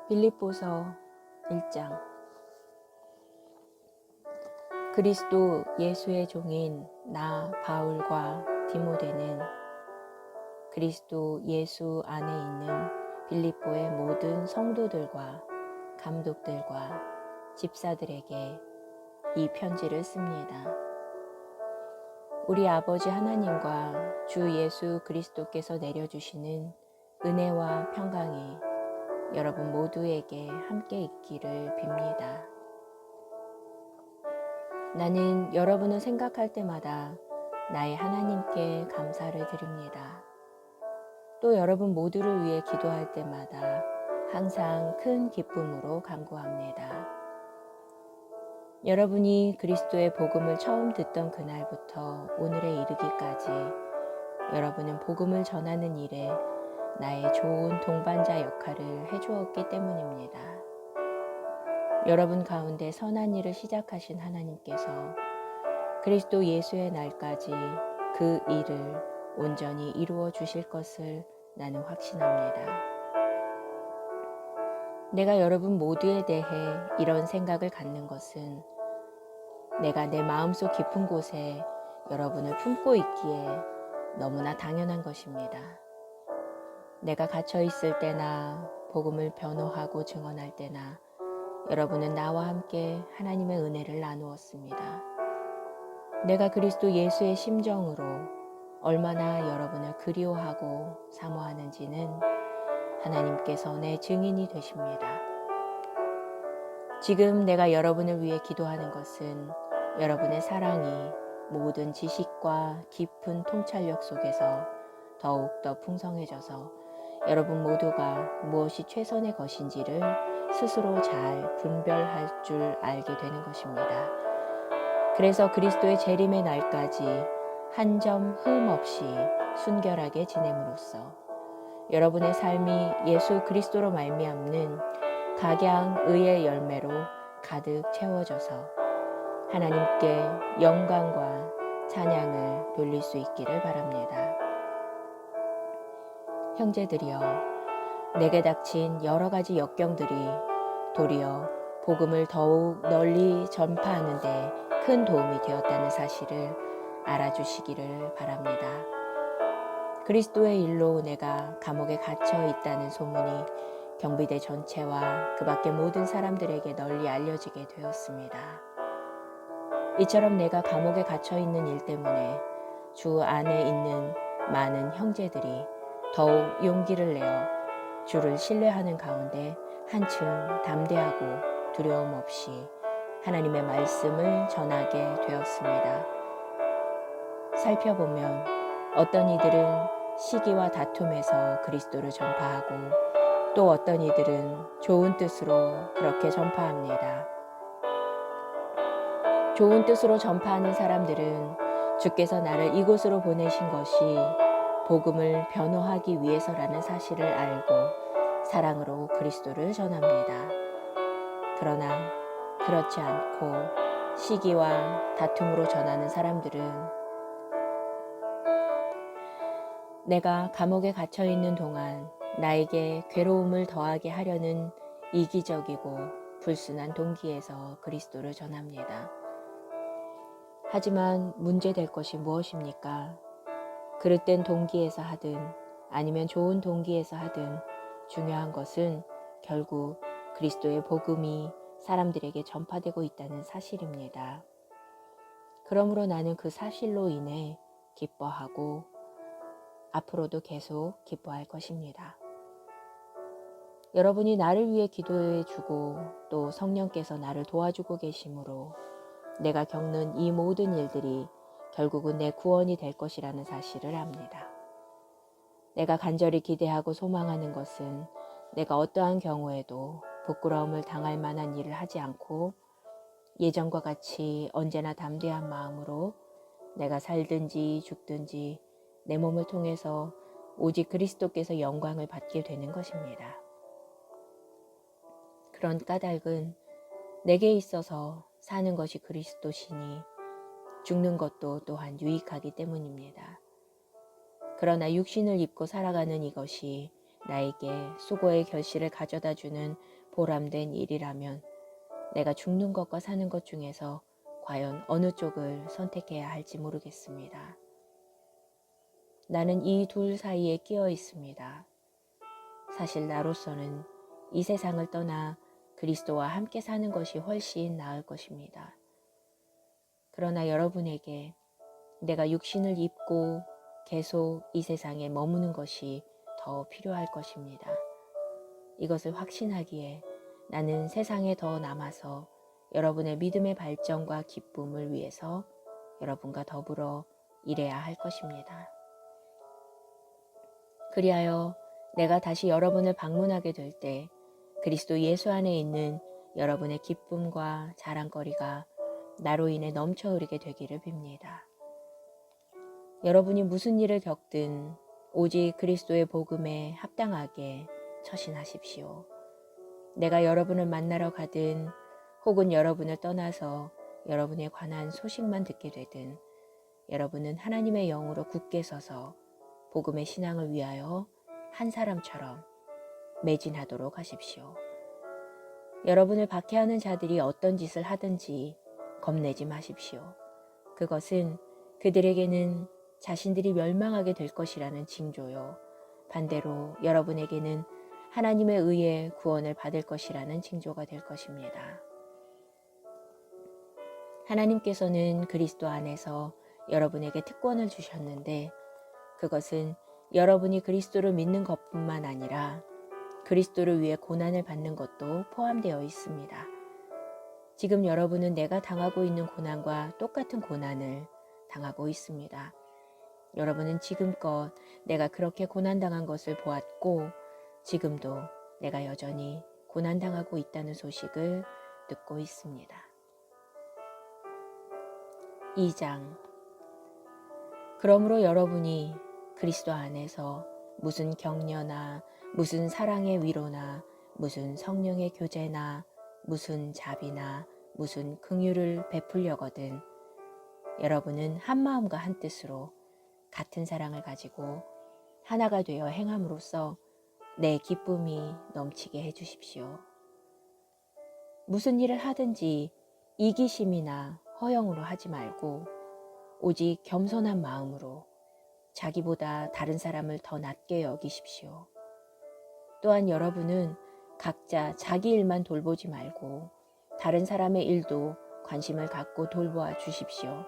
빌립보서 1장. 그리스도 예수의 종인 나 바울과 디모데는 그리스도 예수 안에 있는 빌립보의 모든 성도들과 감독들과 집사들에게 이 편지를 씁니다. 우리 아버지 하나님과 주 예수 그리스도께서 내려주시는 은혜와 평강이 여러분 모두에게 함께 있기를 빕니다. 나는 여러분을 생각할 때마다 나의 하나님께 감사를 드립니다. 또 여러분 모두를 위해 기도할 때마다 항상 큰 기쁨으로 간구합니다. 여러분이 그리스도의 복음을 처음 듣던 그날부터 오늘에 이르기까지 여러분은 복음을 전하는 일에 나의 좋은 동반자 역할을 해주었기 때문입니다. 여러분 가운데 선한 일을 시작하신 하나님께서 그리스도 예수의 날까지 그 일을 온전히 이루어 주실 것을 나는 확신합니다. 내가 여러분 모두에 대해 이런 생각을 갖는 것은 내가 내 마음속 깊은 곳에 여러분을 품고 있기에 너무나 당연한 것입니다. 내가 갇혀 있을 때나 복음을 변호하고 증언할 때나 여러분은 나와 함께 하나님의 은혜를 나누었습니다. 내가 그리스도 예수의 심정으로 얼마나 여러분을 그리워하고 사모하는지는 하나님께서 내 증인이 되십니다. 지금 내가 여러분을 위해 기도하는 것은 여러분의 사랑이 모든 지식과 깊은 통찰력 속에서 더욱더 풍성해져서 여러분 모두가 무엇이 최선의 것인지를 스스로 잘 분별할 줄 알게 되는 것입니다. 그래서 그리스도의 재림의 날까지 한 점 흠 없이 순결하게 지냄으로써 여러분의 삶이 예수 그리스도로 말미암는 각양 의의 열매로 가득 채워져서 하나님께 영광과 찬양을 돌릴 수 있기를 바랍니다. 형제들이여, 내게 닥친 여러 가지 역경들이 도리어 복음을 더욱 널리 전파하는 데 큰 도움이 되었다는 사실을 알아주시기를 바랍니다. 그리스도의 일로 내가 감옥에 갇혀 있다는 소문이 경비대 전체와 그 밖의 모든 사람들에게 널리 알려지게 되었습니다. 이처럼 내가 감옥에 갇혀 있는 일 때문에 주 안에 있는 많은 형제들이 더욱 용기를 내어 주를 신뢰하는 가운데 한층 담대하고 두려움 없이 하나님의 말씀을 전하게 되었습니다. 살펴보면 어떤 이들은 시기와 다툼에서 그리스도를 전파하고 또 어떤 이들은 좋은 뜻으로 그렇게 전파합니다. 좋은 뜻으로 전파하는 사람들은 주께서 나를 이곳으로 보내신 것이 복음을 변호하기 위해서라는 사실을 알고 사랑으로 그리스도를 전합니다. 그러나 그렇지 않고 시기와 다툼으로 전하는 사람들은 내가 감옥에 갇혀 있는 동안 나에게 괴로움을 더하게 하려는 이기적이고 불순한 동기에서 그리스도를 전합니다. 하지만 문제될 것이 무엇입니까? 그릇된 동기에서 하든 아니면 좋은 동기에서 하든 중요한 것은 결국 그리스도의 복음이 사람들에게 전파되고 있다는 사실입니다. 그러므로 나는 그 사실로 인해 기뻐하고 앞으로도 계속 기뻐할 것입니다. 여러분이 나를 위해 기도해 주고 또 성령께서 나를 도와주고 계시므로 내가 겪는 이 모든 일들이 결국은 내 구원이 될 것이라는 사실을 압니다. 내가 간절히 기대하고 소망하는 것은 내가 어떠한 경우에도 부끄러움을 당할 만한 일을 하지 않고 예전과 같이 언제나 담대한 마음으로 내가 살든지 죽든지 내 몸을 통해서 오직 그리스도께서 영광을 받게 되는 것입니다. 그런 까닭은 내게 있어서 사는 것이 그리스도시니 죽는 것도 또한 유익하기 때문입니다. 그러나 육신을 입고 살아가는 이것이 나에게 수고의 결실을 가져다 주는 보람된 일이라면 내가 죽는 것과 사는 것 중에서 과연 어느 쪽을 선택해야 할지 모르겠습니다. 나는 이 둘 사이에 끼어 있습니다. 사실 나로서는 이 세상을 떠나 그리스도와 함께 사는 것이 훨씬 나을 것입니다. 그러나 여러분에게 내가 육신을 입고 계속 이 세상에 머무는 것이 더 필요할 것입니다. 이것을 확신하기에 나는 세상에 더 남아서 여러분의 믿음의 발전과 기쁨을 위해서 여러분과 더불어 일해야 할 것입니다. 그리하여 내가 다시 여러분을 방문하게 될 때 그리스도 예수 안에 있는 여러분의 기쁨과 자랑거리가 나로 인해 넘쳐 흐르게 되기를 빕니다. 여러분이 무슨 일을 겪든 오직 그리스도의 복음에 합당하게 처신하십시오. 내가 여러분을 만나러 가든 혹은 여러분을 떠나서 여러분에 관한 소식만 듣게 되든 여러분은 하나님의 영으로 굳게 서서 복음의 신앙을 위하여 한 사람처럼 매진하도록 하십시오. 여러분을 박해하는 자들이 어떤 짓을 하든지 겁내지 마십시오. 그것은 그들에게는 자신들이 멸망하게 될 것이라는 징조요. 반대로 여러분에게는 하나님의 의에 구원을 받을 것이라는 징조가 될 것입니다. 하나님께서는 그리스도 안에서 여러분에게 특권을 주셨는데 그것은 여러분이 그리스도를 믿는 것뿐만 아니라 그리스도를 위해 고난을 받는 것도 포함되어 있습니다. 지금 여러분은 내가 당하고 있는 고난과 똑같은 고난을 당하고 있습니다. 여러분은 지금껏 내가 그렇게 고난당한 것을 보았고 지금도 내가 여전히 고난당하고 있다는 소식을 듣고 있습니다. 2장. 그러므로 여러분이 그리스도 안에서 무슨 격려나 무슨 사랑의 위로나 무슨 성령의 교제나 무슨 자비나 무슨 긍휼을 베풀려거든 여러분은 한 마음과 한 뜻으로 같은 사랑을 가지고 하나가 되어 행함으로써 내 기쁨이 넘치게 해주십시오. 무슨 일을 하든지 이기심이나 허영으로 하지 말고 오직 겸손한 마음으로 자기보다 다른 사람을 더 낮게 여기십시오. 또한 여러분은 각자 자기 일만 돌보지 말고 다른 사람의 일도 관심을 갖고 돌보아 주십시오.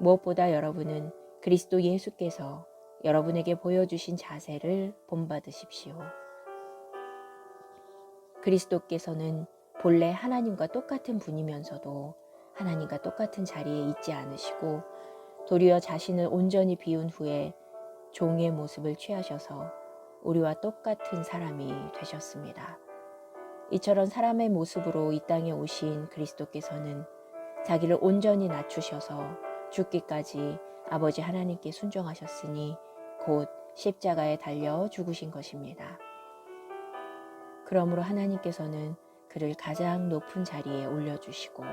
무엇보다 여러분은 그리스도 예수께서 여러분에게 보여주신 자세를 본받으십시오. 그리스도께서는 본래 하나님과 똑같은 분이면서도 하나님과 똑같은 자리에 있지 않으시고 도리어 자신을 온전히 비운 후에 종의 모습을 취하셔서 우리와 똑같은 사람이 되셨습니다. 이처럼 사람의 모습으로 이 땅에 오신 그리스도께서는 자기를 온전히 낮추셔서 죽기까지 아버지 하나님께 순종하셨으니 곧 십자가에 달려 죽으신 것입니다. 그러므로 하나님께서는 그를 가장 높은 자리에 올려주시고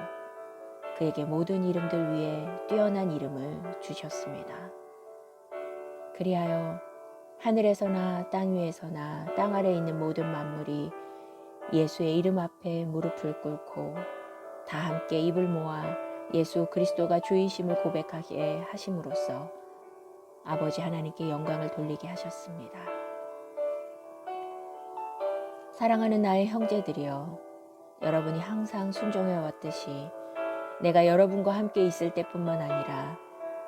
그에게 모든 이름들 위에 뛰어난 이름을 주셨습니다. 그리하여 하늘에서나 땅 위에서나 땅 아래에 있는 모든 만물이 예수의 이름 앞에 무릎을 꿇고 다 함께 입을 모아 예수 그리스도가 주이심을 고백하게 하심으로써 아버지 하나님께 영광을 돌리게 하셨습니다. 사랑하는 나의 형제들이여, 여러분이 항상 순종해 왔듯이 내가 여러분과 함께 있을 때뿐만 아니라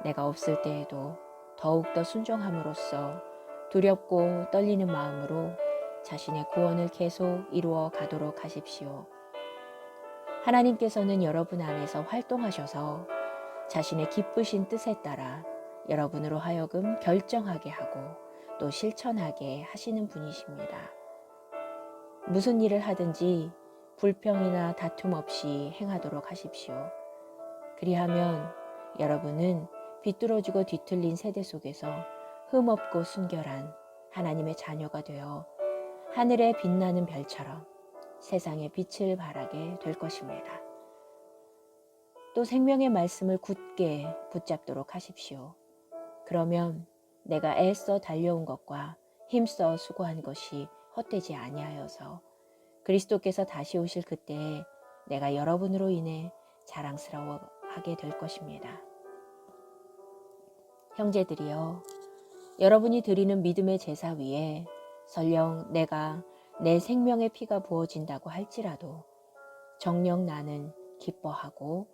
내가 없을 때에도 더욱더 순종함으로써 두렵고 떨리는 마음으로 자신의 구원을 계속 이루어 가도록 하십시오. 하나님께서는 여러분 안에서 활동하셔서 자신의 기쁘신 뜻에 따라 여러분으로 하여금 결정하게 하고 또 실천하게 하시는 분이십니다. 무슨 일을 하든지 불평이나 다툼 없이 행하도록 하십시오. 그리하면 여러분은 비뚤어지고 뒤틀린 세대 속에서 흠없고 순결한 하나님의 자녀가 되어 하늘에 빛나는 별처럼 세상의 빛을 발하게 될 것입니다. 또 생명의 말씀을 굳게 붙잡도록 하십시오. 그러면 내가 애써 달려온 것과 힘써 수고한 것이 헛되지 아니하여서 그리스도께서 다시 오실 그때에 내가 여러분으로 인해 자랑스러워하게 될 것입니다. 형제들이여, 여러분이 드리는 믿음의 제사 위에 설령 내가 내 생명의 피가 부어진다고 할지라도 정녕 나는 기뻐하고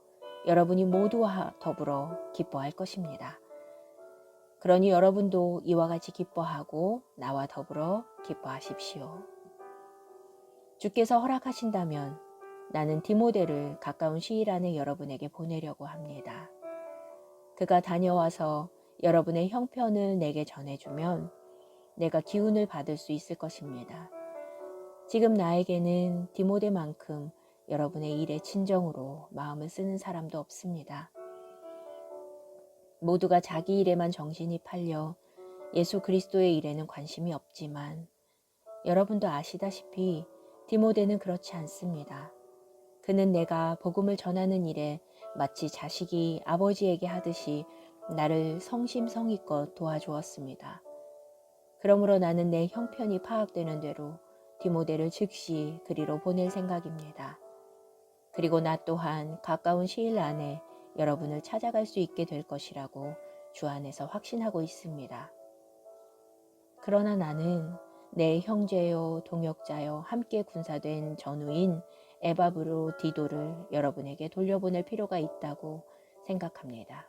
여러분이 모두와 더불어 기뻐할 것입니다. 그러니 여러분도 이와 같이 기뻐하고 나와 더불어 기뻐하십시오. 주께서 허락하신다면 나는 디모데를 가까운 시일 안에 여러분에게 보내려고 합니다. 그가 다녀와서 여러분의 형편을 내게 전해주면 내가 기운을 받을 수 있을 것입니다. 지금 나에게는 디모데만큼 여러분의 일에 진정으로 마음을 쓰는 사람도 없습니다. 모두가 자기 일에만 정신이 팔려 예수 그리스도의 일에는 관심이 없지만 여러분도 아시다시피 디모데는 그렇지 않습니다. 그는 내가 복음을 전하는 일에 마치 자식이 아버지에게 하듯이 나를 성심성의껏 도와주었습니다. 그러므로 나는 내 형편이 파악되는 대로 디모데를 즉시 그리로 보낼 생각입니다. 그리고 나 또한 가까운 시일 안에 여러분을 찾아갈 수 있게 될 것이라고 주 안에서 확신하고 있습니다. 그러나 나는 내 형제요 동역자요 함께 군사된 전우인 에바브로디도를 여러분에게 돌려보낼 필요가 있다고 생각합니다.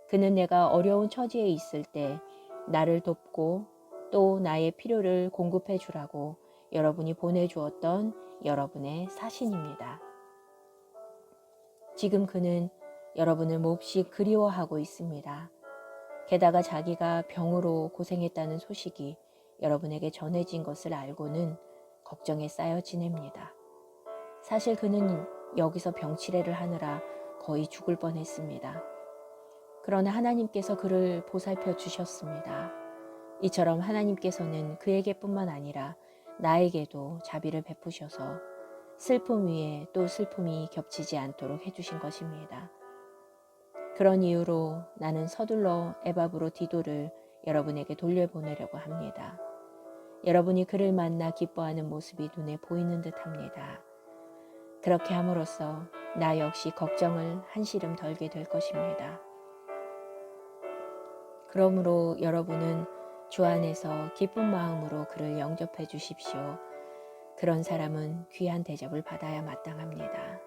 그는 내가 어려운 처지에 있을 때 나를 돕고 또 나의 필요를 공급해 주라고 여러분이 보내주었던 여러분의 사신입니다. 지금 그는 여러분을 몹시 그리워하고 있습니다. 게다가 자기가 병으로 고생했다는 소식이 여러분에게 전해진 것을 알고는 걱정에 쌓여 지냅니다. 사실 그는 여기서 병치레를 하느라 거의 죽을 뻔했습니다. 그러나 하나님께서 그를 보살펴 주셨습니다. 이처럼 하나님께서는 그에게뿐만 아니라 나에게도 자비를 베푸셔서 슬픔 위에 또 슬픔이 겹치지 않도록 해주신 것입니다. 그런 이유로 나는 서둘러 에바브로디도를 여러분에게 돌려보내려고 합니다. 여러분이 그를 만나 기뻐하는 모습이 눈에 보이는 듯합니다. 그렇게 함으로써 나 역시 걱정을 한시름 덜게 될 것입니다. 그러므로 여러분은 주 안에서 기쁜 마음으로 그를 영접해 주십시오. 그런 사람은 귀한 대접을 받아야 마땅합니다.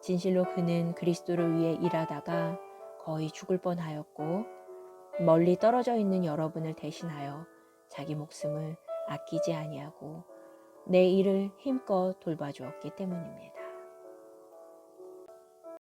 진실로 그는 그리스도를 위해 일하다가 거의 죽을 뻔하였고 멀리 떨어져 있는 여러분을 대신하여 자기 목숨을 아끼지 아니하고 내 일을 힘껏 돌봐주었기 때문입니다.